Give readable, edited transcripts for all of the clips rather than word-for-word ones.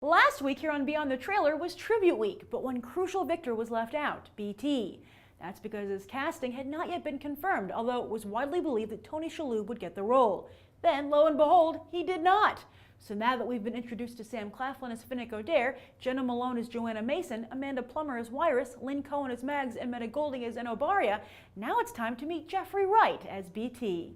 Last week here on Beyond the Trailer was Tribute Week, but one crucial victor was left out, Beetee. That's because his casting had not yet been confirmed, although it was widely believed that Tony Shalhoub would get the role. Then, lo and behold, he did not. So now that we've been introduced to Sam Claflin as Finnick Odair, Jenna Malone as Joanna Mason, Amanda Plummer as Wyrus, Lynn Cohen as Mags, and Meta Golding as Enobaria, now it's time to meet Jeffrey Wright as Beetee.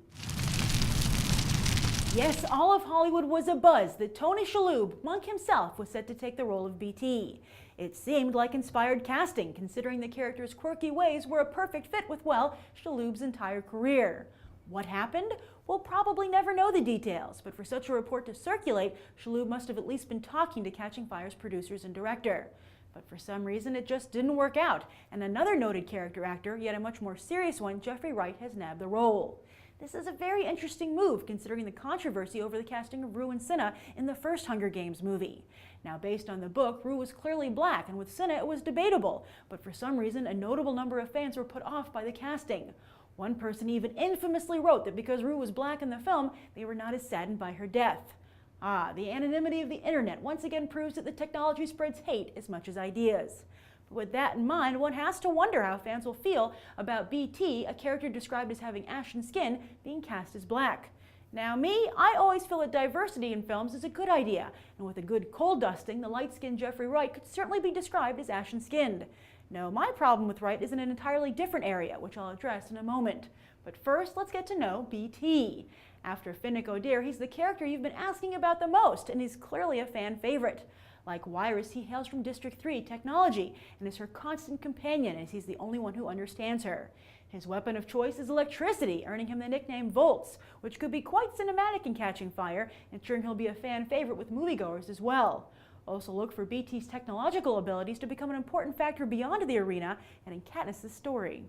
Yes, all of Hollywood was abuzz that Tony Shalhoub, Monk himself, was set to take the role of Beetee. It seemed like inspired casting, considering the character's quirky ways were a perfect fit with, well, Shalhoub's entire career. What happened? We'll probably never know the details, but for such a report to circulate, Shalhoub must have at least been talking to Catching Fire's producers and director. But for some reason, it just didn't work out, and another noted character actor, yet a much more serious one, Jeffrey Wright, has nabbed the role. This is a very interesting move, considering the controversy over the casting of Rue and Cinna in the first Hunger Games movie. Now, based on the book, Rue was clearly black, and with Cinna it was debatable, but for some reason, a notable number of fans were put off by the casting. One person even infamously wrote that because Rue was black in the film, they were not as saddened by her death. The anonymity of the internet once again proves that the technology spreads hate as much as ideas. But with that in mind, one has to wonder how fans will feel about Beetee, a character described as having ashen skin, being cast as black. Now me, I always feel that diversity in films is a good idea, and with a good coal dusting, the light-skinned Jeffrey Wright could certainly be described as ashen-skinned. No, my problem with Wright is in an entirely different area, which I'll address in a moment. But first, let's get to know Beetee. After Finnick Odair, he's the character you've been asking about the most, and he's clearly a fan favorite. Like Wyrus, he hails from District 3 technology and is her constant companion, as he's the only one who understands her. His weapon of choice is electricity, earning him the nickname Volts, which could be quite cinematic in Catching Fire, ensuring he'll be a fan favorite with moviegoers as well. Also look for Beetee's technological abilities to become an important factor beyond the arena and in Katniss' story.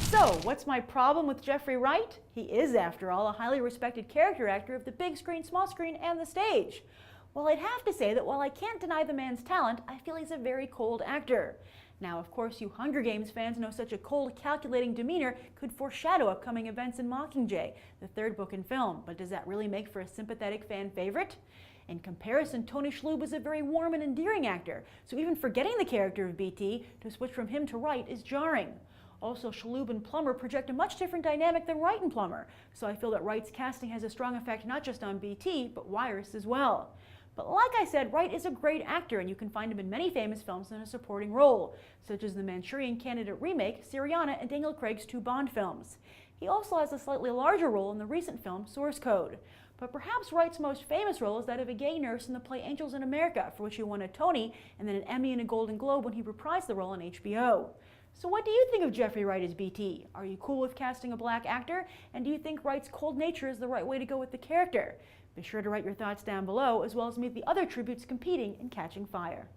So, what's my problem with Jeffrey Wright? He is, after all, a highly respected character actor of the big screen, small screen, and the stage. Well, I'd have to say that while I can't deny the man's talent, I feel he's a very cold actor. Now, of course, you Hunger Games fans know such a cold, calculating demeanor could foreshadow upcoming events in Mockingjay, the third book and film, but does that really make for a sympathetic fan favorite? In comparison, Tony Shalhoub is a very warm and endearing actor, so even forgetting the character of Beetee, to switch from him to Wright is jarring. Also, Shalhoub and Plummer project a much different dynamic than Wright and Plummer, so I feel that Wright's casting has a strong effect not just on Beetee, but Wyrus as well. But like I said, Wright is a great actor, and you can find him in many famous films in a supporting role, such as the Manchurian Candidate remake, Syriana, and Daniel Craig's 2 Bond films. He also has a slightly larger role in the recent film Source Code. But perhaps Wright's most famous role is that of a gay nurse in the play Angels in America, for which he won a Tony and then an Emmy and a Golden Globe when he reprised the role on HBO. So what do you think of Jeffrey Wright as Beetee? Are you cool with casting a black actor? And do you think Wright's cold nature is the right way to go with the character? Be sure to write your thoughts down below, as well as meet the other tributes competing in Catching Fire.